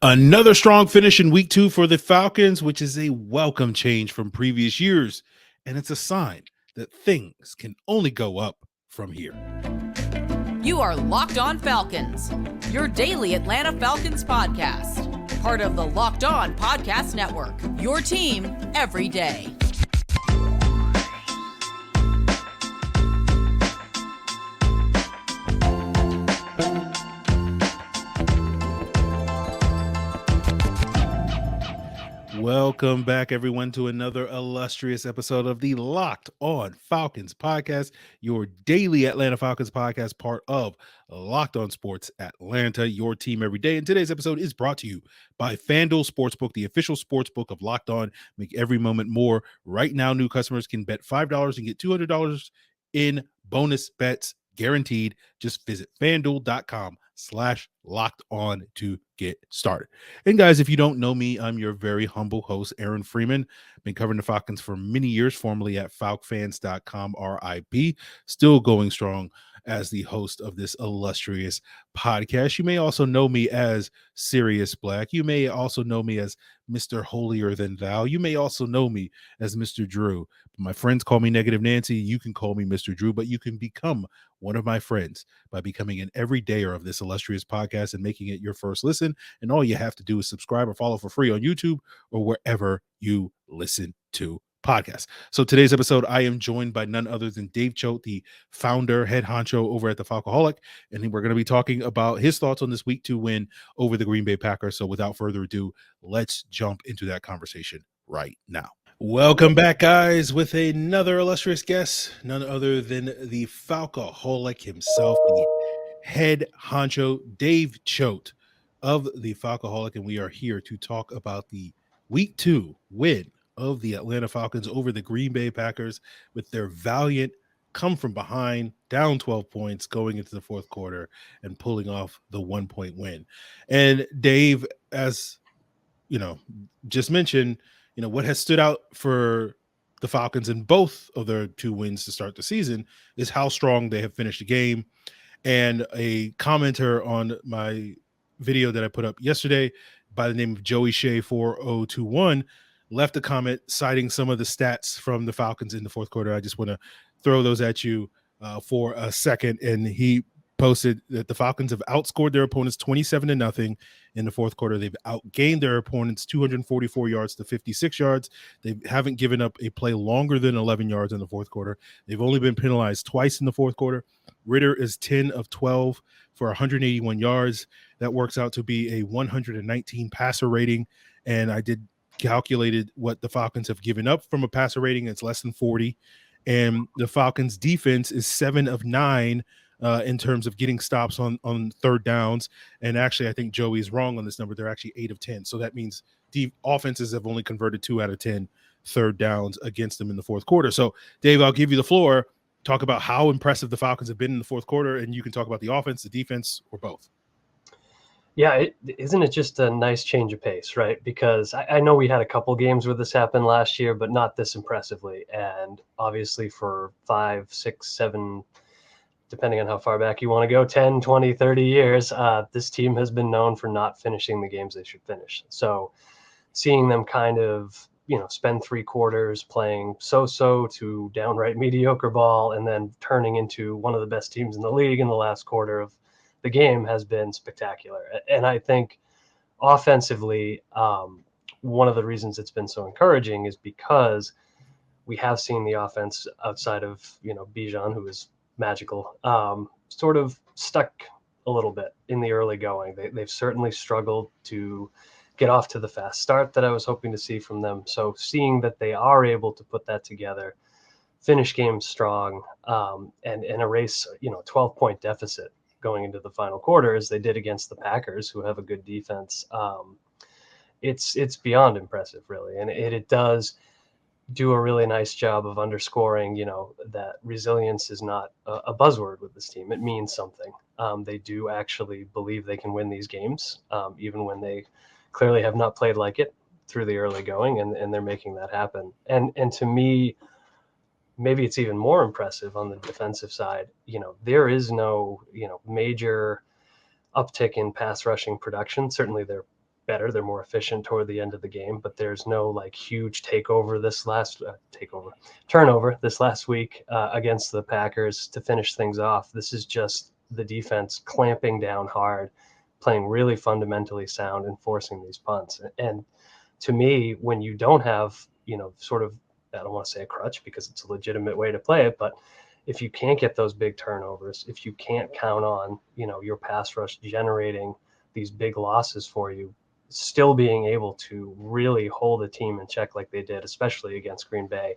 Another strong finish in week 2 for the Falcons, which is a welcome change from previous years. And it's a sign that things can only go up from here. You are Locked On Falcons, your daily Atlanta Falcons podcast. Part of the Locked On Podcast Network, your team every day. Welcome back, everyone, to another illustrious episode of the Locked On Falcons podcast, your daily Atlanta Falcons podcast, part of Locked On Sports Atlanta, your team every day. And today's episode is brought to you by FanDuel Sportsbook, the official sportsbook of Locked On. Make every moment more. Right now, new customers can bet $5 and get $200 in bonus bets guaranteed. Just visit FanDuel.com/locked on to get started. And guys, if you don't know me, I'm your very humble host, Aaron Freeman. Been covering the Falcons for many years, formerly at FalcFans.com, RIP. Still going strong as the host of this illustrious podcast. You may also know me as Sirius Black. You may also know me as Mr. Holier Than Thou. You may also know me as Mr. Drew. My friends call me Negative Nancy. You can call me Mr. Drew, but you can become one of my friends by becoming an everydayer of this illustrious podcast and making it your first listen. And all you have to do is subscribe or follow for free on YouTube or wherever you listen to podcasts. So today's episode, I am joined by none other than Dave Choate, the founder, head honcho over at the Falcoholic. And we're going to be talking about his thoughts on this week 2 win over the Green Bay Packers. So without further ado, let's jump into that conversation right now. Welcome back, guys, with another illustrious guest, none other than the Falcoholic himself, the head honcho, Dave Choate of the Falcoholic, and we are here to talk about the week 2 win of the Atlanta Falcons over the Green Bay Packers with their valiant come from behind, down 12 points going into the fourth quarter and pulling off the 1-point win. And Dave, as you know, just mentioned, what has stood out for the Falcons in both of their 2 wins to start the season is how strong they have finished the game. And a commenter on my video that I put up yesterday by the name of Joey Shea 4021 left a comment citing some of the stats from the Falcons in the fourth quarter. I just want to throw those at you for a second. And he posted that the Falcons have outscored their opponents 27-0 in the fourth quarter. They've outgained their opponents 244 yards to 56 yards. They haven't given up a play longer than 11 yards in the fourth quarter. They've only been penalized twice in the fourth quarter. Ridder is 10 of 12 for 181 yards. That works out to be a 119 passer rating. And I did calculated what the Falcons have given up from a passer rating. It's less than 40. And the Falcons defense is 7 of 9 in terms of getting stops on third downs. And actually, I think Joey's wrong on this number. They're actually 8 of 10. So that means the offenses have only converted 2 out of 10 third downs against them in the fourth quarter. So, Dave, I'll give you the floor. Talk about how impressive the Falcons have been in the fourth quarter, and you can talk about the offense, the defense, or both. Yeah, isn't it just a nice change of pace, right? Because I know we had a couple games where this happened last year, but not this impressively. And obviously for 5, 6, 7, depending on how far back you want to go, 10, 20, 30 years, this team has been known for not finishing the games they should finish. So seeing them kind of, spend 3 quarters playing so-so to downright mediocre ball and then turning into one of the best teams in the league in the last quarter of the game has been spectacular. And I think offensively, one of the reasons it's been so encouraging is because we have seen the offense outside of, Bijan, who is magical, sort of stuck a little bit in the early going. They've certainly struggled to get off to the fast start that I was hoping to see from them. So seeing that they are able to put that together, finish games strong, and erase, 12-point deficit going into the final quarter as they did against the Packers, who have a good defense. It's beyond impressive, really. And it does do a really nice job of underscoring, that resilience is not a buzzword with this team. It means something. They do actually believe they can win these games, even when they clearly have not played like it through the early going, and they're making that happen. And to me, maybe it's even more impressive on the defensive side. There is no, major uptick in pass rushing production. Certainly they're better. They're more efficient toward the end of the game, but there's no like huge turnover this last week against the Packers to finish things off. This is just the defense clamping down hard, playing really fundamentally sound and forcing these punts. And to me, when you don't have, sort of, I don't want to say a crutch because it's a legitimate way to play it, but if you can't get those big turnovers, if you can't count on, your pass rush generating these big losses for you, still being able to really hold a team in check like they did, especially against Green Bay,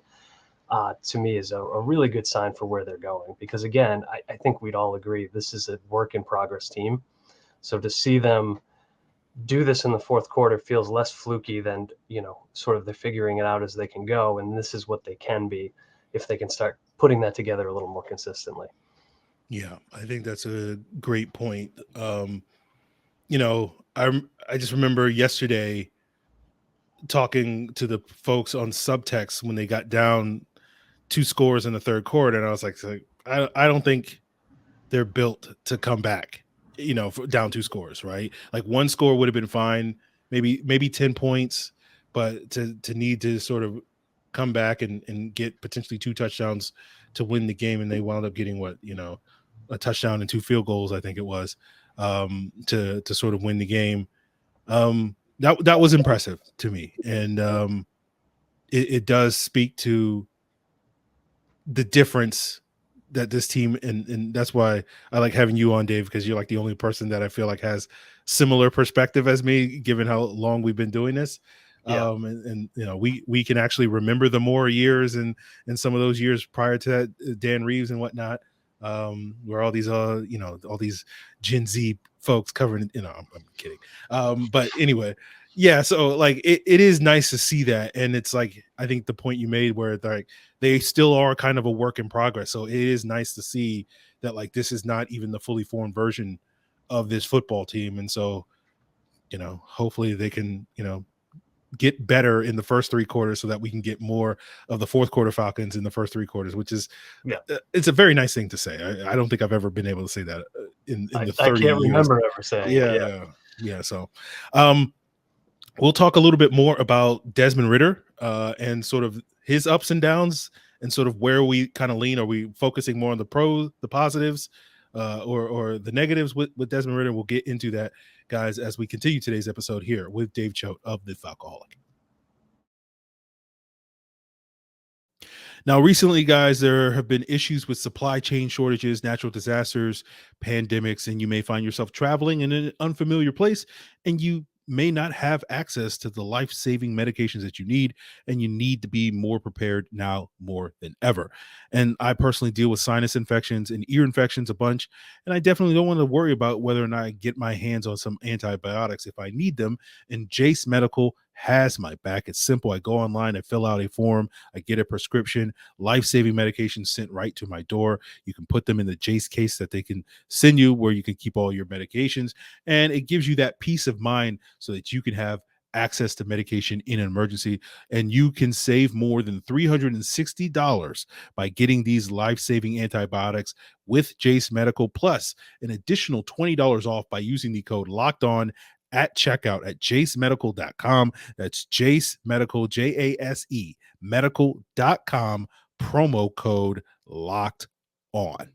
to me is a really good sign for where they're going. Because again, I think we'd all agree this is a work in progress team. So to see them do this in the fourth quarter feels less fluky than, sort of they're figuring it out as they can go. And this is what they can be if they can start putting that together a little more consistently. Yeah, I think that's a great point. I just remember yesterday talking to the folks on subtext when they got down 2 scores in the third quarter, and I was like I don't think they're built to come back, for down 2 scores, right? Like 1 score would have been fine, maybe 10 points, but to need to sort of come back and get potentially 2 touchdowns to win the game, and they wound up getting a touchdown and 2 field goals, I think it was, to sort of win the game. That was impressive to me, and it does speak to the difference that this team, and that's why I like having you on, Dave, because you're like the only person that I feel like has similar perspective as me, given how long we've been doing this. Yeah. And we can actually remember the more years and some of those years prior to that, Dan Reeves and whatnot, where all these all these Gen Z folks covering, I'm kidding. But anyway, yeah, so like it is nice to see that. And it's like, I think the point you made where like they still are kind of a work in progress. So it is nice to see that like this is not even the fully formed version of this football team. And so, hopefully they can, get better in the first 3 quarters so that we can get more of the fourth quarter Falcons in the first 3 quarters, which is, it's a very nice thing to say. I don't think I've ever been able to say that in the 30 I can't years. remember ever saying it. Yeah. So, we'll talk a little bit more about Desmond Ridder and sort of his ups and downs and sort of where we kind of lean. Are we focusing more on the positives, or the negatives with Desmond Ridder? We'll get into that, guys, as we continue today's episode here with Dave Choate of the Falcoholic. Now, recently, guys, there have been issues with supply chain shortages, natural disasters, pandemics, and you may find yourself traveling in an unfamiliar place, and you may not have access to the life-saving medications that you need, and you need to be more prepared now more than ever. And I personally deal with sinus infections and ear infections a bunch, and I definitely don't want to worry about whether or not I get my hands on some antibiotics if I need them, and Jace Medical has my back. It's simple. I go online, I fill out a form, I get a prescription, life-saving medications sent right to my door. You can put them in the Jace case that they can send you where you can keep all your medications, and it gives you that peace of mind so that you can have access to medication in an emergency, and you can save more than $360 by getting these life-saving antibiotics with Jace Medical, plus an additional $20 off by using the code Locked On at checkout at jacemedical.com. That's Jace Medical, JASE medical.com, promo code Locked On.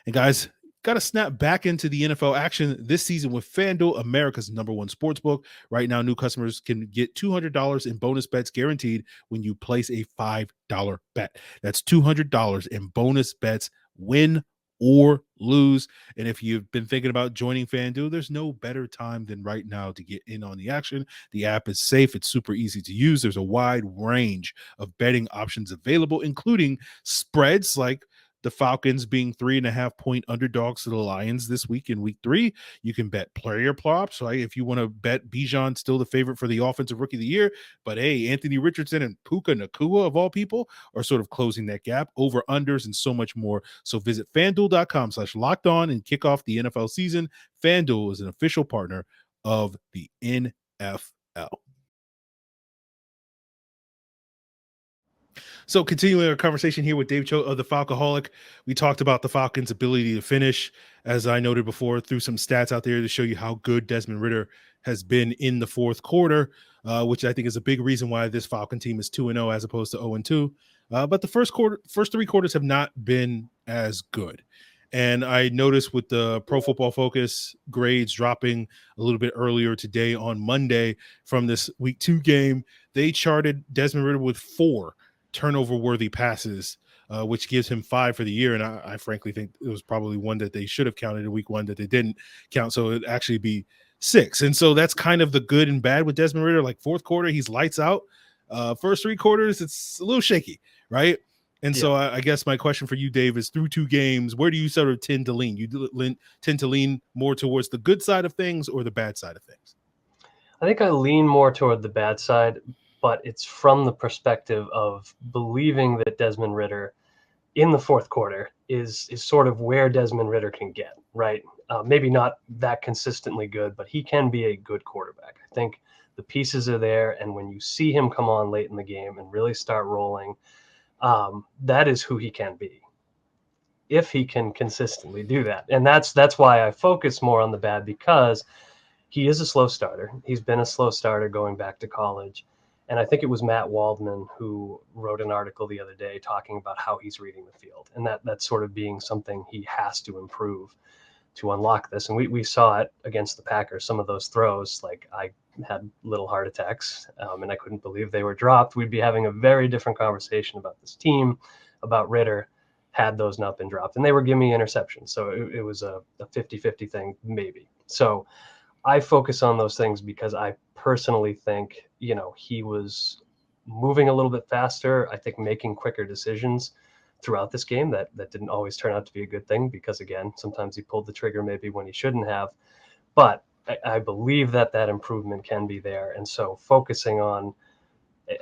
And guys, got to snap back into the NFL action this season with FanDuel, America's #1 sportsbook. Right now, new customers can get $200 in bonus bets guaranteed when you place a $5 bet. That's $200 in bonus bets, win or lose. And if you've been thinking about joining FanDuel, there's no better time than right now to get in on the action. The app is safe. It's super easy to use. There's a wide range of betting options available, including spreads like the Falcons being 3.5-point underdogs to the Lions this week in week 3. You can bet player props. Like if you want to bet Bijan still the favorite for the offensive rookie of the year, but hey, Anthony Richardson and Puka Nacua of all people are sort of closing that gap, over unders and so much more. So visit FanDuel.com/locked on and kick off the NFL season. FanDuel is an official partner of the NFL. So continuing our conversation here with Dave Choate of the Falcoholic, we talked about the Falcons' ability to finish, as I noted before, through some stats out there to show you how good Desmond Ridder has been in the fourth quarter, which I think is a big reason why this Falcon team is 2-0 as opposed to 0-2. But the first three quarters have not been as good. And I noticed with the Pro Football Focus grades dropping a little bit earlier today on Monday from this week 2 game, they charted Desmond Ridder with 4 turnover-worthy passes, which gives him 5 for the year. And I frankly think it was probably one that they should have counted in week 1 that they didn't count. So it'd actually be 6. And so that's kind of the good and bad with Desmond Ridder. Like fourth quarter, he's lights out. First 3 quarters, it's a little shaky, right? And so I guess my question for you, Dave, is through 2 games, where do you sort of tend to lean? You tend to lean more towards the good side of things or the bad side of things? I think I lean more toward the bad side, but it's from the perspective of believing that Desmond Ridder in the fourth quarter is sort of where Desmond Ridder can get, right? Maybe not that consistently good, but he can be a good quarterback. I think the pieces are there, and when you see him come on late in the game and really start rolling, that is who he can be if he can consistently do that. And that's why I focus more on the bad, because he is a slow starter. He's been a slow starter going back to college. And I think it was Matt Waldman who wrote an article the other day talking about how he's reading the field, and that's sort of being something he has to improve to unlock this. And we saw it against the Packers. Some of those throws, like I had little heart attacks and I couldn't believe they were dropped. We'd be having a very different conversation about this team, about Ridder, had those not been dropped. And they were giving me interceptions. So it was a 50-50 thing, maybe. So I focus on those things because I personally think, he was moving a little bit faster. I think making quicker decisions throughout this game that didn't always turn out to be a good thing, because again, sometimes he pulled the trigger maybe when he shouldn't have. But I believe that improvement can be there. And so focusing on,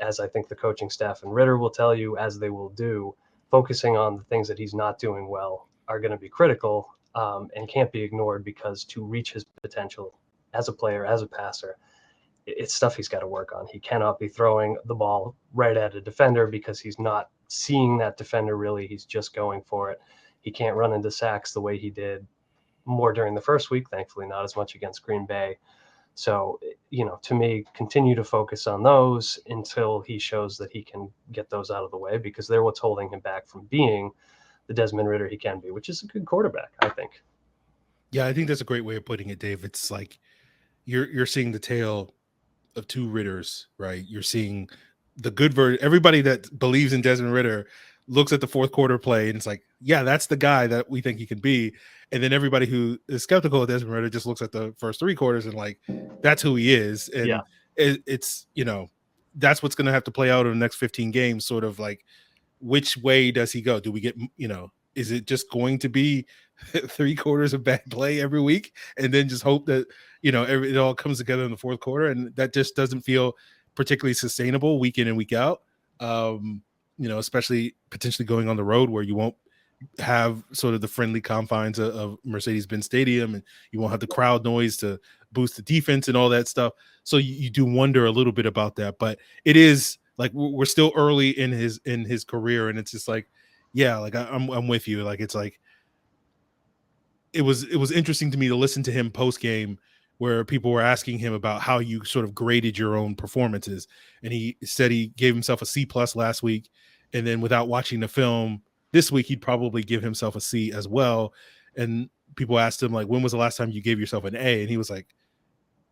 as I think the coaching staff and Ridder will tell you, as they will do, focusing on the things that he's not doing well are going to be critical and can't be ignored, because to reach his potential as a player, as a passer, it's stuff he's got to work on. He cannot be throwing the ball right at a defender because he's not seeing that defender really. He's just going for it. He can't run into sacks the way he did more during the first week, thankfully not as much against Green Bay. So, to me, continue to focus on those until he shows that he can get those out of the way, because they're what's holding him back from being the Desmond Ridder he can be, which is a good quarterback, I think. Yeah, I think that's a great way of putting it, Dave. It's like you're seeing the tale of 2 Ridders, right? You're seeing the good version. Everybody that believes in Desmond Ridder looks at the fourth quarter play and it's like, yeah, that's the guy that we think he can be. And then everybody who is skeptical of Desmond Ridder just looks at the first 3 quarters and like, that's who he is. And it's, that's what's going to have to play out in the next 15 games, sort of like, which way does he go? Do we get, is it just going to be 3 quarters of bad play every week and then just hope that, it all comes together in the fourth quarter? And that just doesn't feel particularly sustainable week in and week out. Especially potentially going on the road where you won't have sort of the friendly confines of Mercedes-Benz Stadium, and you won't have the crowd noise to boost the defense and all that stuff. So you do wonder a little bit about that, but it is like, we're still early in his career. And it's just like, yeah, like I'm with you. Like, it's like, it was interesting to me to listen to him post game, where people were asking him about how you sort of graded your own performances. And he said he gave himself a C+ last week. And then without watching the film this week, he'd probably give himself a C as well. And people asked him, like, when was the last time you gave yourself an A? And he was like,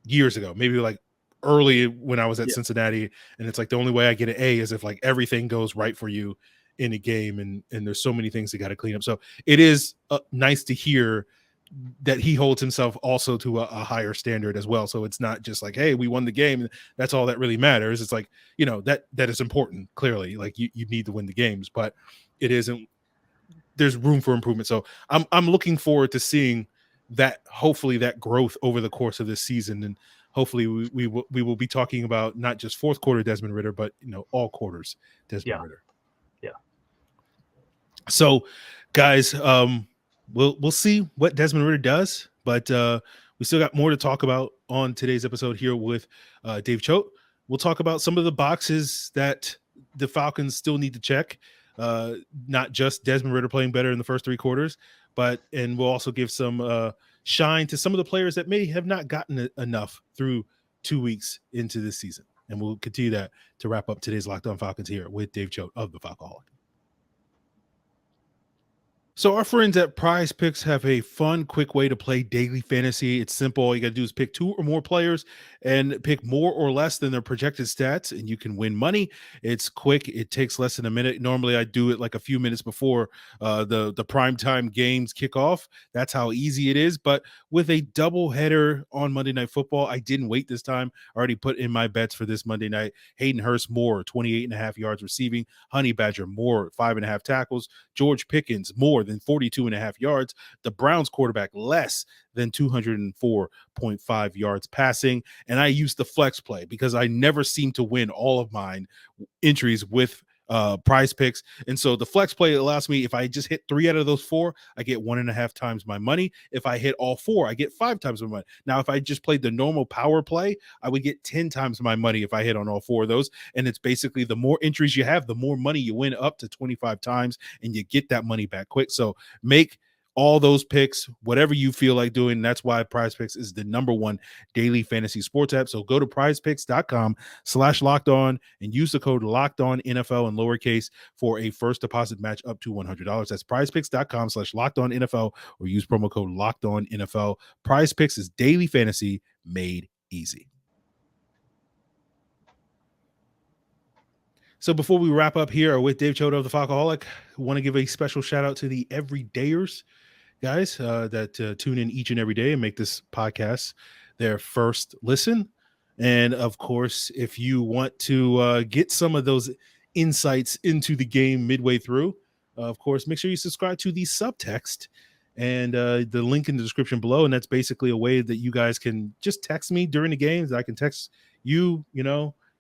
years ago, maybe like early when I was at Cincinnati. And it's like, the only way I get an A is if like everything goes right for you in a game. And there's so many things that got to clean up. So it is nice to hear that he holds himself also to a higher standard as well. So it's not just like, hey, we won the game, that's all that really matters. It's like, that is important. Clearly, like you need to win the games, but it isn't, there's room for improvement. So I'm looking forward to seeing that, hopefully that growth over the course of this season. And hopefully we will be talking about not just fourth quarter Desmond Ridder, but all quarters Desmond Ridder. Yeah. So guys, we'll see what Desmond Ridder does, but we still got more to talk about on today's episode here with Dave Choate. We'll talk about some of the boxes that the Falcons still need to check, not just Desmond Ridder playing better in the first 3 quarters, and we'll also give some shine to some of the players that may have not gotten enough through 2 weeks into this season. And we'll continue that to wrap up today's Locked On Falcons here with Dave Choate of the Falcoholic. So our friends at Prize Picks have a fun, quick way to play daily fantasy. It's simple. All you got to do is pick 2 or more players and pick more or less than their projected stats, and you can win money. It's quick. It takes less than a minute. Normally, I do it like a few minutes before the primetime games kick off. That's how easy it is. But with a double header on Monday Night Football, I didn't wait this time. I already put in my bets for this Monday night. Hayden Hurst, more, 28.5 yards receiving. Honey Badger, more, 5.5 tackles. George Pickens, more than 42.5 yards. The Browns quarterback, less than 204.5 yards passing. And I used the flex play because I never seem to win all of mine entries with Prize Picks. And so the flex play allows me, if I just hit 3 out of those 4, I get 1.5 times my money. If I hit all 4, I get 5 times my money. Now, if I just played the normal power play, I would get 10 times my money if I hit on all 4 of those. And it's basically the more entries you have, the more money you win, up to 25 times, and you get that money back quick. So make all those picks, whatever you feel like doing. That's why Prize Picks is the #1 daily fantasy sports app. So go to prizepicks.com/lockedon and use the code LOCKEDONNFL in lowercase for a first deposit match up to $100. That's prizepicks.com/lockedonnfl or use promo code LOCKEDONNFL. Prize Picks is daily fantasy made easy. So before we wrap up here with Dave Choate of the Falcoholic, I want to give a special shout out to the everydayers, guys, that tune in each and every day and make this podcast their first listen. And of course, if you want to get some of those insights into the game midway through, of course, make sure you subscribe to the subtext and the link in the description below. And that's basically a way that you guys can just text me during the games. I can text you,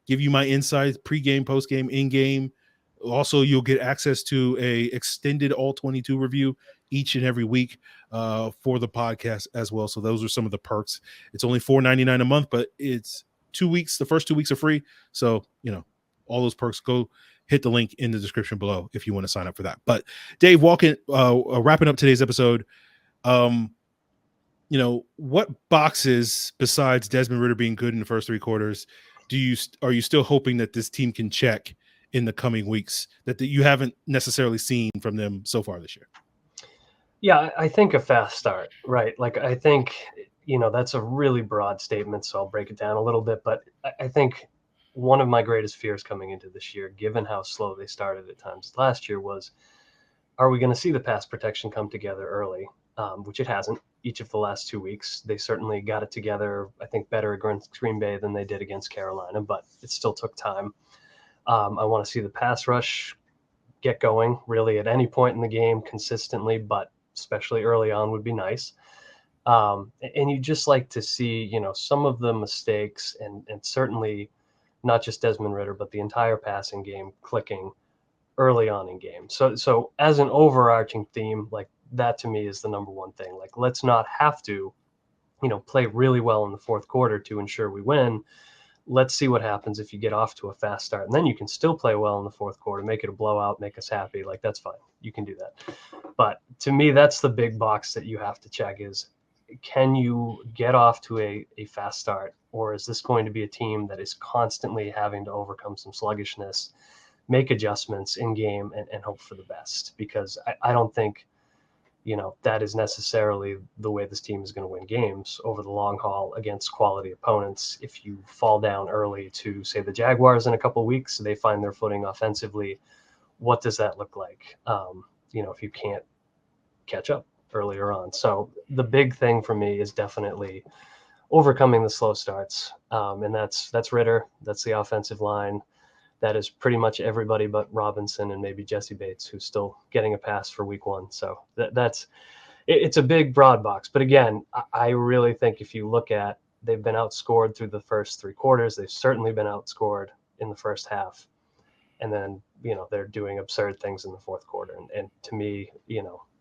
give you my insights, pregame, postgame, in-game. Also, you'll get access to a extended all 22 review each and every week for the podcast as well. So those are some of the perks. It's only $4.99 a month, but it's 2 weeks. The first 2 weeks are free. So, all those perks, go hit the link in the description below if you want to sign up for that. But Dave, wrapping up today's episode, what boxes besides Desmond Ridder being good in the first 3 quarters are you still hoping that this team can check in the coming weeks that you haven't necessarily seen from them so far this year? Yeah, I think a fast start, right? Like, I think, that's a really broad statement, so I'll break it down a little bit. But I think one of my greatest fears coming into this year, given how slow they started at times last year, was, are we going to see the pass protection come together early? Which it hasn't. Each of the last 2 weeks, they certainly got it together, I think, better against Green Bay than they did against Carolina, but it still took time. I want to see the pass rush get going really at any point in the game consistently, but especially early on would be nice. And you just like to see, some of the mistakes and certainly not just Desmond Ridder, but the entire passing game clicking early on in games. So as an overarching theme, like, that to me is the #1 thing. Like, let's not have to, play really well in the fourth quarter to ensure we win. Let's see what happens if you get off to a fast start, and then you can still play well in the fourth quarter, make it a blowout, make us happy. Like, that's fine. You can do that. But to me, that's the big box that you have to check is, can you get off to a fast start, or is this going to be a team that is constantly having to overcome some sluggishness, make adjustments in game and hope for the best? Because I don't think, that is necessarily the way this team is going to win games over the long haul against quality opponents. If you fall down early to, say, the Jaguars in a couple of weeks, they find their footing offensively. What does that look like? If you can't catch up earlier on. So the big thing for me is definitely overcoming the slow starts. And that's Ridder. That's the offensive line. That is pretty much everybody but Robinson and maybe Jesse Bates, who's still getting a pass for week 1. So it's a big broad box. But again, I really think if you look at, they've been outscored through the first 3 quarters. They've certainly been outscored in the first half. And then, they're doing absurd things in the fourth quarter. And to me,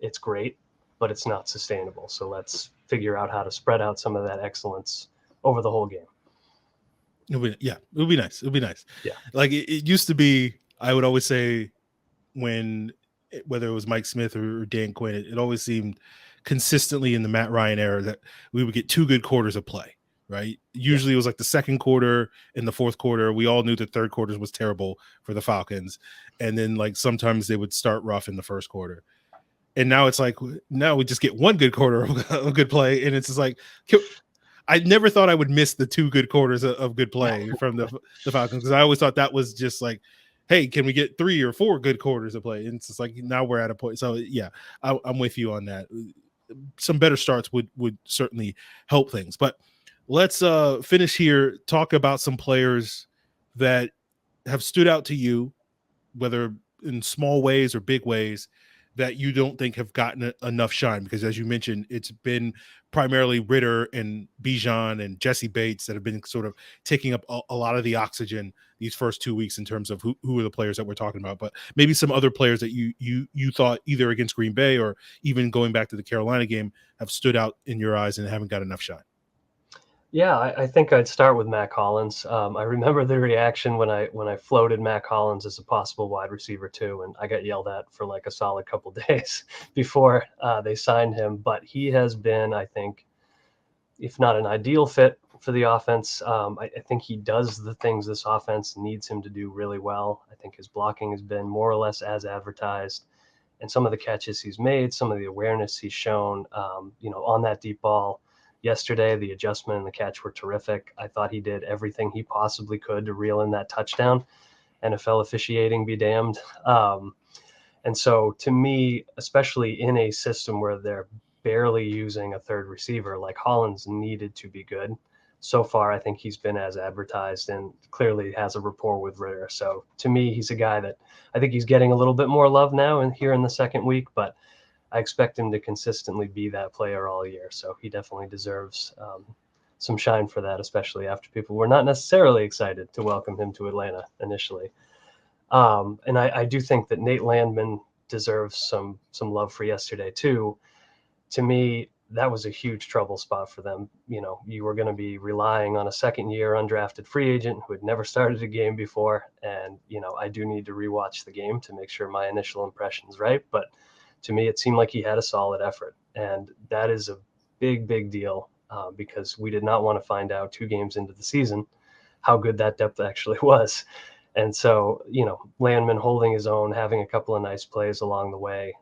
it's great, but it's not sustainable. So let's figure out how to spread out some of that excellence over the whole game. It would be nice. It would be nice. Yeah. Like it used to be, I would always say whether it was Mike Smith or Dan Quinn, it always seemed consistently in the Matt Ryan era that we would get 2 good quarters of play, right? Usually it was like the second quarter and the fourth quarter. We all knew the third quarter was terrible for the Falcons. And then like sometimes they would start rough in the first quarter. And now it's like, now we just get 1 good quarter of good play. And it's just like, I never thought I would miss the 2 good quarters of good play from the Falcons, because I always thought that was just like, hey, can we get 3 or 4 good quarters of play? And it's just like, now we're at a point. So yeah, I'm with you on that. Some better starts would certainly help things. But let's finish here, talk about some players that have stood out to you, whether in small ways or big ways, that you don't think have gotten enough shine, because as you mentioned, it's been primarily Ridder and Bijan and Jesse Bates that have been sort of taking up a lot of the oxygen these first 2 weeks in terms of who are the players that we're talking about. But maybe some other players that you thought either against Green Bay or even going back to the Carolina game have stood out in your eyes and haven't got enough shine. Yeah, I think I'd start with Mack Hollins. I remember the reaction when I floated Mack Hollins as a possible wide receiver too, and I got yelled at for like a solid couple days before they signed him. But he has been, I think, if not an ideal fit for the offense, I think he does the things this offense needs him to do really well. I think his blocking has been more or less as advertised, and some of the catches he's made, some of the awareness he's shown, on that deep ball. Yesterday, the adjustment and the catch were terrific. I thought he did everything he possibly could to reel in that touchdown. NFL officiating be damned. And so to me, especially in a system where they're barely using a third receiver, like Hollins needed to be good. So far, I think he's been as advertised and clearly has a rapport with Ridder. So to me, he's a guy that I think he's getting a little bit more love now and here in the second week, but I expect him to consistently be that player all year. So he definitely deserves some shine for that, especially after people were not necessarily excited to welcome him to Atlanta initially. And I do think that Nate Landman deserves some love for yesterday too. To me, that was a huge trouble spot for them. You were going to be relying on a second-year undrafted free agent who had never started a game before. And, I do need to rewatch the game to make sure my initial impression's right. But to me, it seemed like he had a solid effort. And that is a big, big deal because we did not want to find out 2 games into the season how good that depth actually was. And so, Landman holding his own, having a couple of nice plays along the way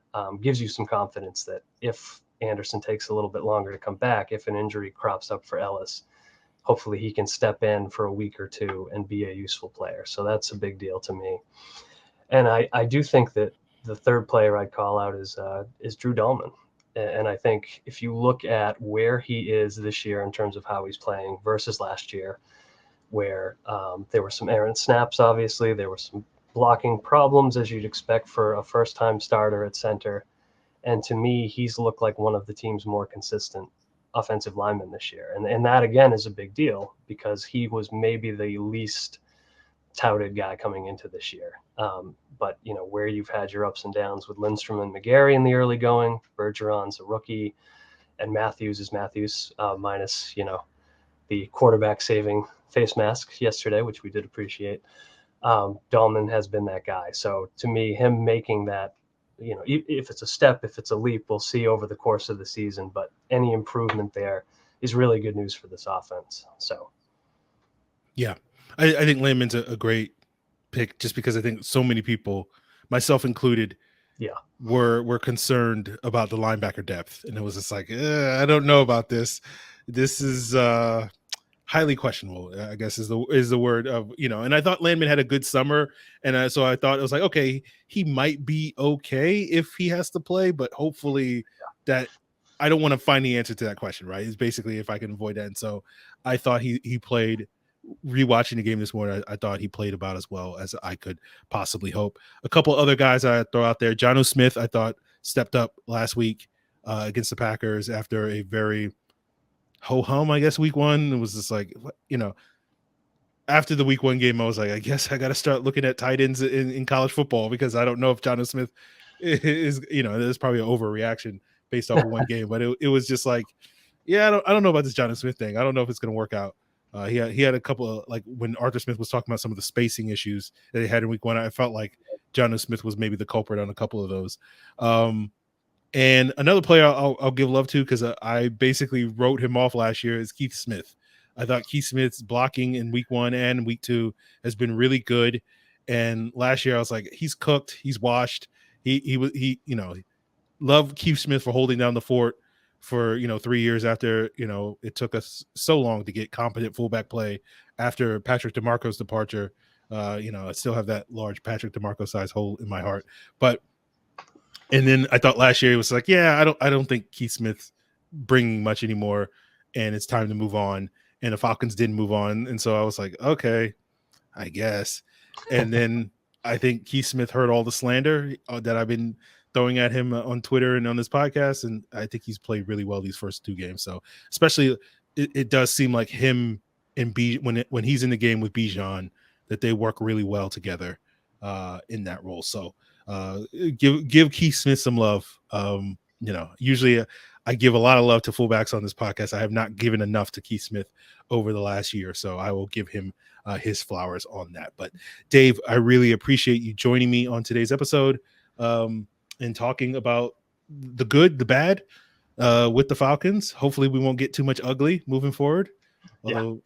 gives you some confidence that if Anderson takes a little bit longer to come back, if an injury crops up for Ellis, hopefully he can step in for a week or 2 and be a useful player. So that's a big deal to me. And I do think that the third player I'd call out is Drew Dalman. And I think if you look at where he is this year in terms of how he's playing versus last year, where there were some errant snaps, obviously, there were some blocking problems as you'd expect for a first-time starter at center. And to me, he's looked like one of the team's more consistent offensive linemen this year. And that, again, is a big deal because he was maybe the least touted guy coming into this year. But, where you've had your ups and downs with Lindstrom and McGarry in the early going, Bergeron's a rookie, and Matthews is Matthews, minus, the quarterback saving face mask yesterday, which we did appreciate. Dalman has been that guy. So to me, him making that, if it's a step, if it's a leap, we'll see over the course of the season, but any improvement there is really good news for this offense. So. Yeah, I think Landman's a great pick just because I think so many people, myself included, were concerned about the linebacker depth. And it was just like, I don't know about this. This is highly questionable, I guess is the word of, and I thought Landman had a good summer. And so I thought it was like, okay, he might be okay if he has to play, but hopefully that I don't want to find the answer to that question, right? It's basically if I can avoid that. And so I thought he played. Rewatching the game this morning, I thought he played about as well as I could possibly hope. A couple other guys I throw out there. Jonnu Smith, I thought, stepped up last week against the Packers after a very ho-hum, I guess, week 1. It was just like, after the week 1 game, I was like, I guess I got to start looking at tight ends in college football because I don't know if Jonnu Smith is, there's probably an overreaction based off of 1 game, but it was just like, I don't know about this Jonnu Smith thing. I don't know if it's going to work out. He had a couple of, like, when Arthur Smith was talking about some of the spacing issues that he had in week 1, I felt like Jonnu Smith was maybe the culprit on a couple of those. And another player I'll give love to, because I basically wrote him off last year, is Keith Smith. I thought Keith Smith's blocking in week 1 and week 2 has been really good. And last year I was like, he's cooked, he's washed. He love Keith Smith for holding down the fort for 3 years after it took us so long to get competent fullback play after Patrick DeMarco's departure. I still have that large Patrick DeMarco size hole in my heart. But and then I thought last year it was like, yeah, I don't think Keith Smith's bringing much anymore, and it's time to move on. And the Falcons didn't move on, and so I was like, okay, I guess. And then I think Keith Smith heard all the slander that I've been throwing at him on Twitter and on this podcast, and I think he's played really well these first 2 games. So especially, it does seem like him and when he's in the game with Bijan, that they work really well together in that role. So give Keith Smith some love. Usually I give a lot of love to fullbacks on this podcast. I have not given enough to Keith Smith over the last year, so I will give him his flowers on that. But Dave, I really appreciate you joining me on today's episode and talking about the good, the bad with the Falcons. Hopefully we won't get too much ugly moving forward. Although,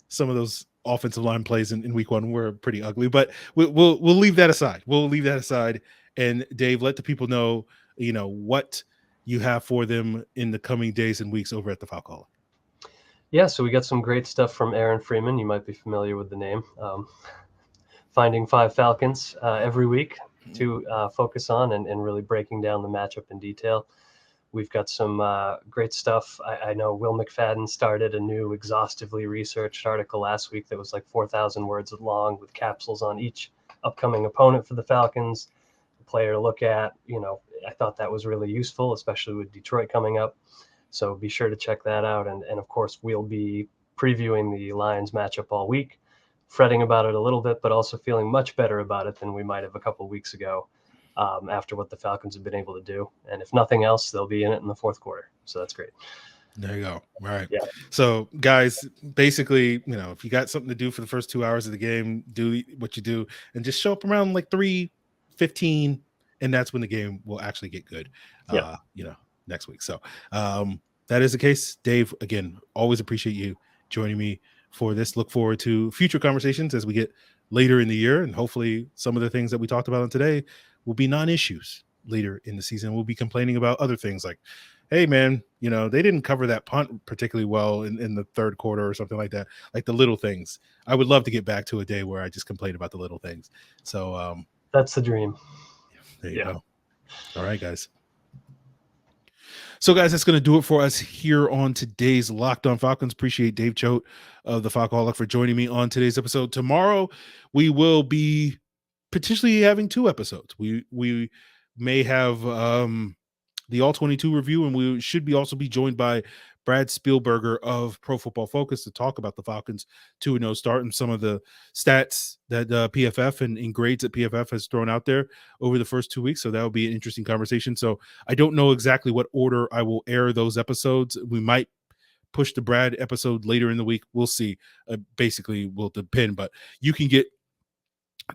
some of those offensive line plays in week 1 were pretty ugly, but we'll leave that aside. We'll leave that aside. And Dave, let the people know, what you have for them in the coming days and weeks over at the Falcon. Yeah, so we got some great stuff from Aaron Freeman. You might be familiar with the name. Finding 5 Falcons every week to focus on and really breaking down the matchup in detail. We've got some great stuff. I know Will McFadden started a new exhaustively researched article last week that was like 4,000 words long with capsules on each upcoming opponent for the Falcons, the player to look at. I thought that was really useful, especially with Detroit coming up. So be sure to check that out. And of course, we'll be previewing the Lions matchup all week, fretting about it a little bit, but also feeling much better about it than we might have a couple of weeks ago. After what the Falcons have been able to do. And if nothing else, they'll be in it in the fourth quarter. So that's great. There you go. All right. Yeah. So guys, basically, if you got something to do for the first 2 hours of the game, do what you do and just show up around like 3:15, and that's when the game will actually get good, next week. So that is the case. Dave, again, always appreciate you joining me for this. Look forward to future conversations as we get later in the year, and hopefully some of the things that we talked about on today will be non-issues later in the season. We'll be complaining about other things like, hey man, they didn't cover that punt particularly well in the third quarter or something like that. Like the little things. I would love to get back to a day where I just complain about the little things. So that's the dream. There you go. All right, guys. So, guys, that's going to do it for us here on today's Locked On Falcons. Appreciate Dave Choate of the Falcaholic for joining me on today's episode. Tomorrow, we will be potentially having 2 episodes. We may have the All 22 review, and we should also be joined by Brad Spielberger of Pro Football Focus to talk about the Falcons 2-0 start and some of the stats that PFF and grades that PFF has thrown out there over the first 2 weeks. So that will be an interesting conversation. So I don't know exactly what order I will air those episodes. We might push the Brad episode later in the week. We'll see. Basically will depend, but you can get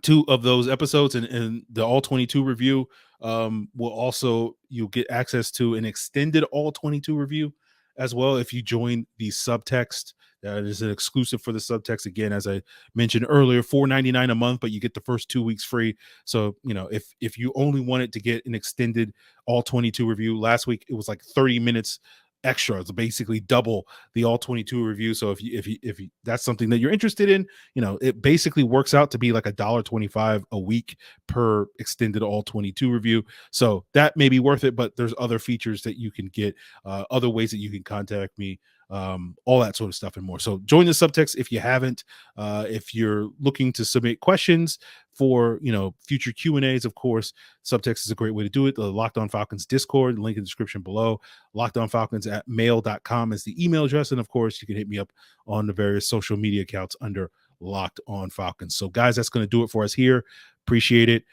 2 of those episodes, and the All 22 review you'll get access to an extended All 22 review as well if you join the subtext. That is an exclusive for the subtext. Again, as I mentioned earlier, $4.99 a month, but you get the first 2 weeks free. So, if you only wanted to get an extended All 22 review, last week it was like 30 minutes extra. It's basically double the All 22 review. So if you that's something that you're interested in, it basically works out to be like $1.25 a week per extended All 22 review. So that may be worth it, but there's other features that you can get, other ways that you can contact me, all that sort of stuff and more. So join the subtext if you haven't. If you're looking to submit questions for future Q&As, of course, subtext is a great way to do it. The Locked On Falcons Discord, link in the description below. LockedOnFalcons@mail.com is the email address, and of course you can hit me up on the various social media accounts under Locked On Falcons. So guys, that's going to do it for us here. Appreciate it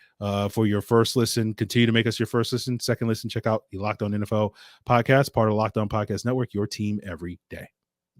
for your first listen. Continue to make us your first listen. Second listen, check out the Locked On NFL podcast, part of the Locked On Podcast Network, your team every day.